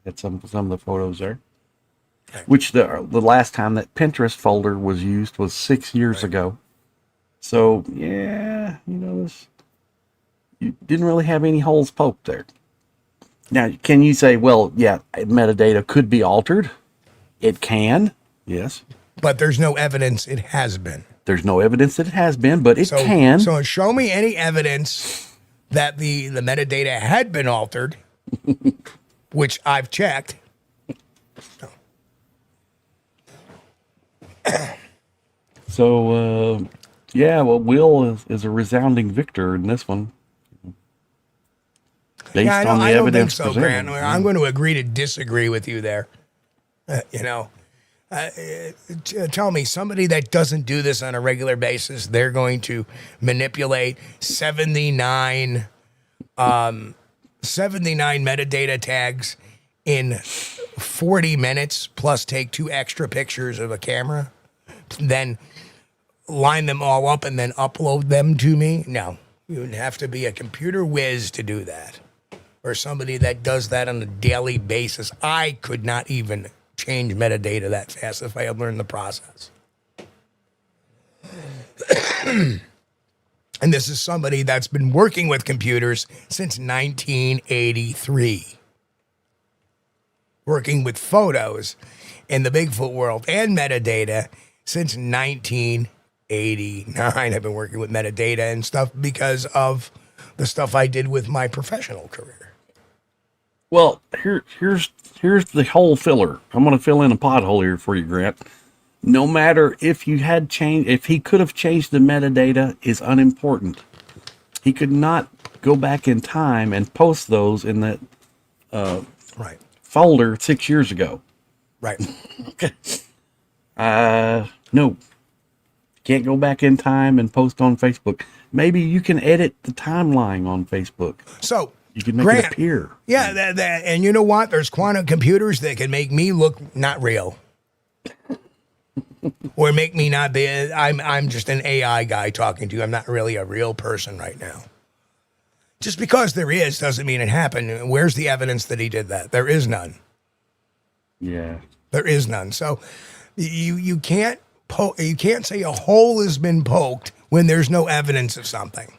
had some of the photos there. Which the last time that Pinterest folder was used was 6 years ago. So, yeah, you didn't really have any holes poked there. Now, can you say, well, yeah, metadata could be altered? It can, yes. But there's no evidence it has been. There's no evidence that it has been, but it can. So show me any evidence that the metadata had been altered, which I've checked. So, yeah, well, Will is a resounding victor in this one. Based on the I don't evidence think so, Grant. I'm going to agree to disagree with you there. Tell me, somebody that doesn't do this on a regular basis, they're going to manipulate 79 metadata tags in 40 minutes, plus take 2 extra pictures of a camera, then line them all up and then upload them to me? No, you would have to be a computer whiz to do that, or somebody that does that on a daily basis. I could not even change metadata that fast if I had learned the process. And this is somebody that's been working with computers since 1983, working with photos. in the Bigfoot world and metadata since 1989. I've been working with metadata and stuff because of the stuff I did with my professional career. Well, here's the hole filler. I'm going to fill in a pothole here for you, Grant. No matter if you had changed, if he could have changed the metadata, is unimportant. He could not go back in time and post those in that Right. folder 6 years ago. Right. Okay. No. Can't go back in time and post on Facebook. Maybe you can edit the timeline on Facebook. So You can make Grant, it appear. Yeah, and you know what? There's quantum computers that can make me look not real. Or make me not be. I'm just an AI guy talking to you. I'm not really a real person right now. Just because there is doesn't mean it happened. Where's the evidence that he did that? There is none. Yeah. There is none. So you can't say a hole has been poked when there's no evidence of something.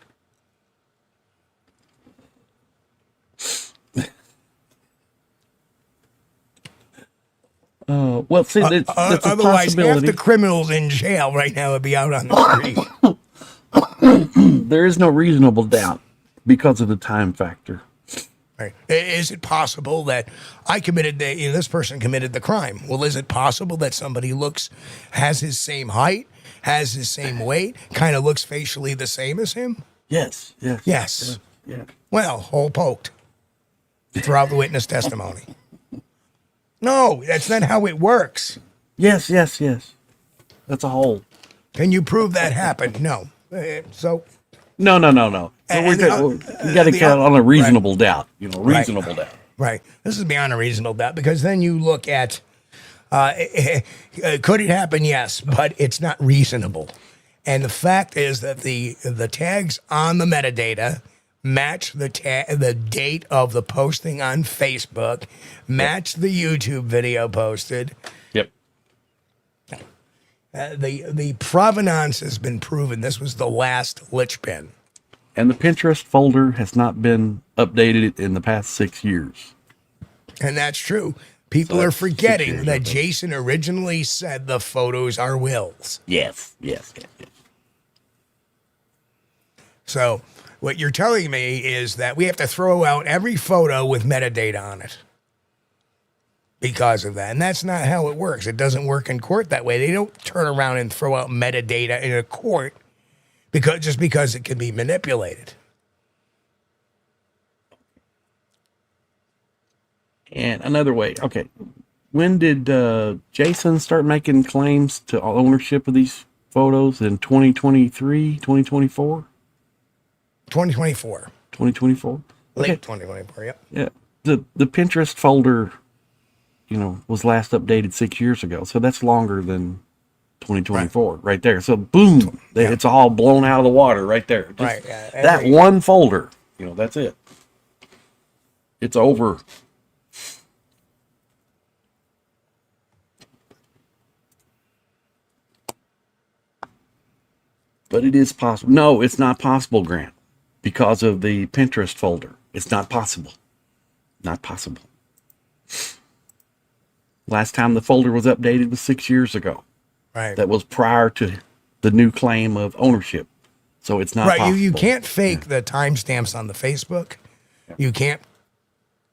Well, see, that's a Otherwise, half possibility. the criminals in jail right now would be out on the street. There is no reasonable doubt because of the time factor. Right. Is it possible that this person committed the crime? Well, is it possible that somebody has his same height, has his same weight, kind of looks facially the same as him? Yes. Yes. Yeah. Well, hole poked throughout the witness testimony. No, that's not how it works. Yes. That's a hole. Can you prove that happened? No. So No. We got to count on a reasonable doubt. Reasonable doubt. Right. This is beyond a reasonable doubt because then you look at, could it happen? Yes, but it's not reasonable. And the fact is that the tags on the metadata match the date of the posting on Facebook, match the YouTube video posted. Yep. The provenance has been proven. This was the last linchpin. And the Pinterest folder has not been updated in the past 6 years. And that's true. People are forgetting that Jason originally said the photos are Will's. Yes. So what you're telling me is that we have to throw out every photo with metadata on it because of that. And that's not how it works. It doesn't work in court that way. They don't turn around and throw out metadata in a court because it can be manipulated. And another way, okay. When did Jason start making claims to ownership of these photos? In 2023, 2024? 2024. 2024? Late 2024, yep. Yeah. The Pinterest folder, was last updated 6 years ago. So that's longer than 2024 right there. So boom, it's all blown out of the water right there. Just that one folder, that's it. It's over. But it is possible. No, it's not possible, Grant, because of the Pinterest folder. It's not possible. Not possible. Last time the folder was updated was 6 years ago. Right. That was prior to the new claim of ownership. So it's not possible. You can't fake the timestamps on the Facebook. You can't.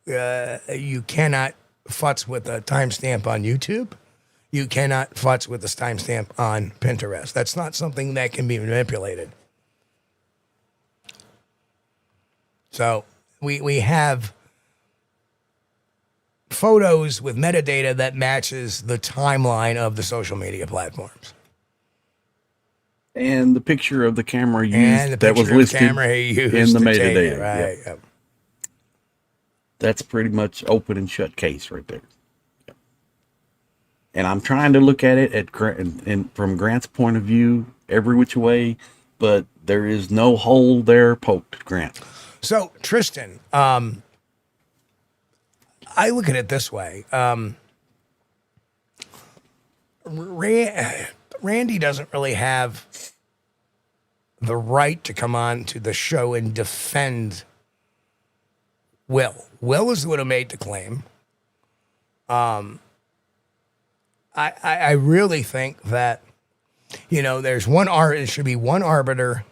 You cannot futz with the timestamp on YouTube. You cannot futz with the timestamp on Pinterest. That's not something that can be manipulated. So we have photos with metadata that matches the timeline of the social media platforms. And the picture of the camera used that was listed in the metadata. Right. Yep. That's pretty much open and shut case right there. Yep. And I'm trying to look at it from Grant's point of view, every which way, but there is no hole there poked, Grant. So, Tristan, I look at it this way. Randy doesn't really have the right to come on to the show and defend Will. Will is the one who made the claim. I really think that, there's it should be one arbiter,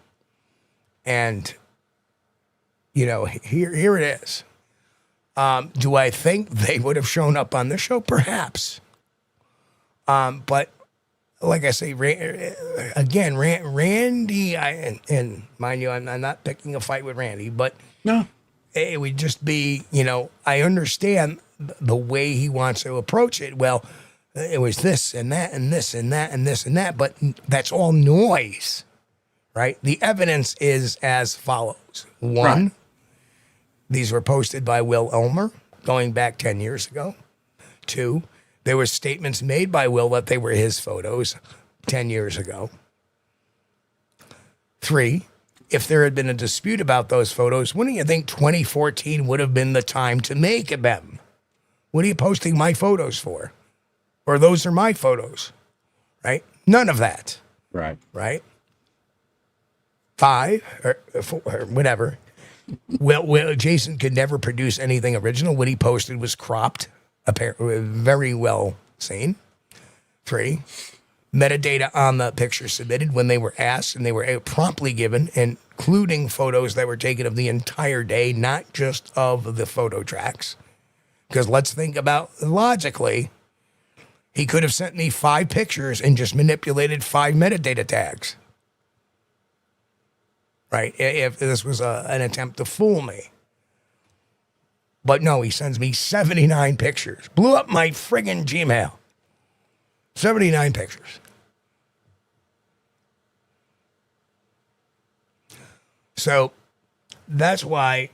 and, here it is. Do I think they would have shown up on the show? Perhaps. But like I say, Randy, and mind you, I'm not picking a fight with Randy, but No. it would just be, I understand the way he wants to approach it. Well, it was this and that and this and that and this and that, but that's all noise, right? The evidence is as follows. One, these were posted by Will Elmer going back 10 years ago. Two, there were statements made by Will that they were his photos 10 years ago. Three, if there had been a dispute about those photos, wouldn't you think 2014 would have been the time to make them? What are you posting my photos for? Or those are my photos, right? None of that. Right. Right? Five, or four, or whatever. Well, Jason could never produce anything original. What he posted was cropped, apparently very well seen. Three, metadata on the picture submitted when they were asked, and they were promptly given, including photos that were taken of the entire day, not just of the photo tracks. Because let's think about logically, he could have sent me 5 pictures and just manipulated 5 metadata tags. Right? If this was an attempt to fool me. But no, he sends me 79 pictures. Blew up my friggin' Gmail. 79 pictures. So that's why,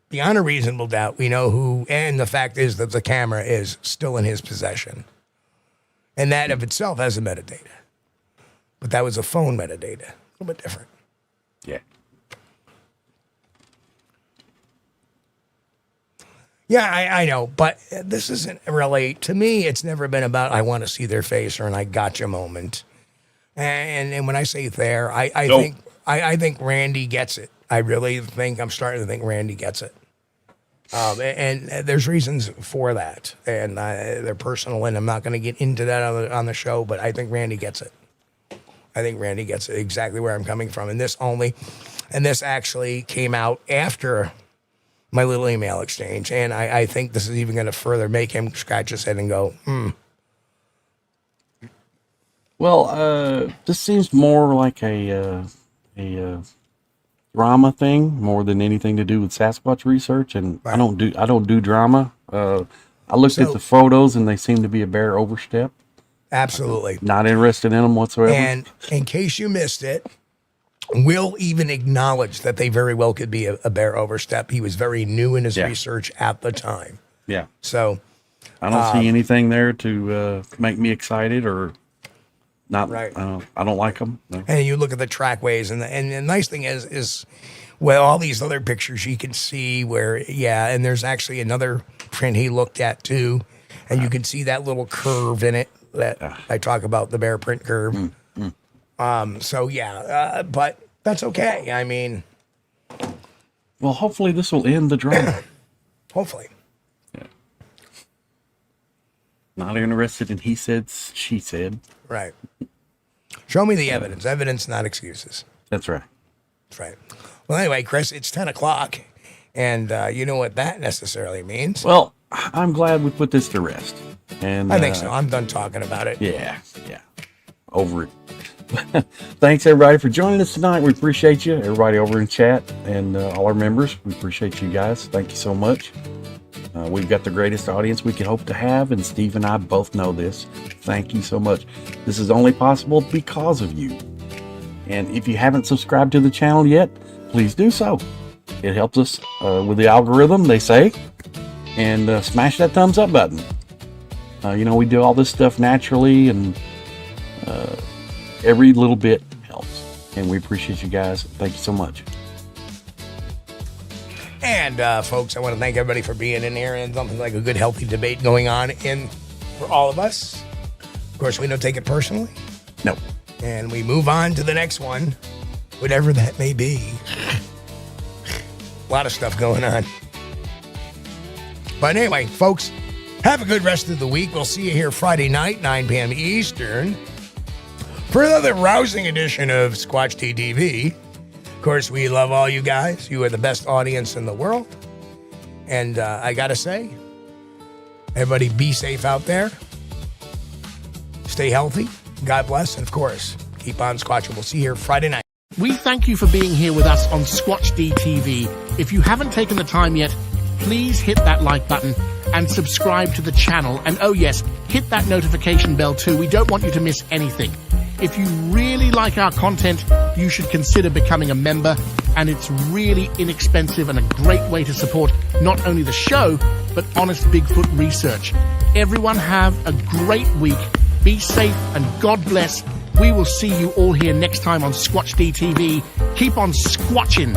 beyond a reasonable doubt, we know who, and the fact is that the camera is still in his possession. And that of itself has a metadata. But that was a phone metadata. A little bit different. Yeah. Yeah, I know, but this isn't really, to me, it's never been about I want to see their face or an I gotcha moment. And when I say there, I think Randy gets it. I really think, I'm starting to think Randy gets it. And there's reasons for that. And they're personal, and I'm not going to get into that on the show, but I think Randy gets it. I think Randy gets it exactly where I'm coming from. And this actually came out after my little email exchange. And I think this is even going to further make him scratch his head and go, Well, this seems more like a drama thing more than anything to do with Sasquatch research. And right. I don't do drama. I looked at the photos and they seem to be a bear overstep. Absolutely. Not interested in them whatsoever. And in case you missed it, Will even acknowledged that they very well could be a bear overstep. He was very new in his research at the time. Yeah. So I don't see anything there to make me excited or not. Right. I don't like them. No. And you look at the trackways, and the nice thing is well, all these other pictures you can see where, and there's actually another print he looked at too, and you can see that little curve in it that I talk about, the bear print curve. But that's okay. I mean, well, hopefully this will end the drama. Hopefully. Yeah. Not interested in he said, she said. Right. Show me the evidence. Evidence, not excuses. That's right. That's right. Well, anyway, Chris, it's 10 o'clock, and you know what that necessarily means. Well, I'm glad we put this to rest. And I think so. I'm done talking about it. Yeah. Over it. Thanks, everybody, for joining us tonight. We appreciate you. Everybody over in chat and all our members, we appreciate you guys. Thank you so much. We've got the greatest audience we could hope to have, and Steve and I both know this. Thank you so much. This is only possible because of you. And if you haven't subscribed to the channel yet, please do so. It helps us with the algorithm, they say. And smash that thumbs up button. We do all this stuff naturally, and every little bit helps. And we appreciate you guys. Thank you so much. And folks, I want to thank everybody for being in here, and something like a good, healthy debate going on for all of us. Of course, we don't take it personally. No. And we move on to the next one, whatever that may be. A lot of stuff going on. But anyway, folks, Have a good rest of the week. We'll see you here Friday night, 9 p.m. Eastern, for another rousing edition of Squatch-D TV. Of course, we love all you guys. You are the best audience in the world. And I got to say, everybody be safe out there. Stay healthy. God bless. And, of course, keep on squatching. We'll see you here Friday night. We thank you for being here with us on Squatch-D TV. If you haven't taken the time yet, please hit that like button and subscribe to the channel. And oh yes, hit that notification bell too. We don't want you to miss anything. If you really like our content, you should consider becoming a member, and it's really inexpensive and a great way to support not only the show, but honest Bigfoot research. Everyone have a great week. Be safe and God bless. We will see you all here next time on Squatch-D TV. Keep on squatching.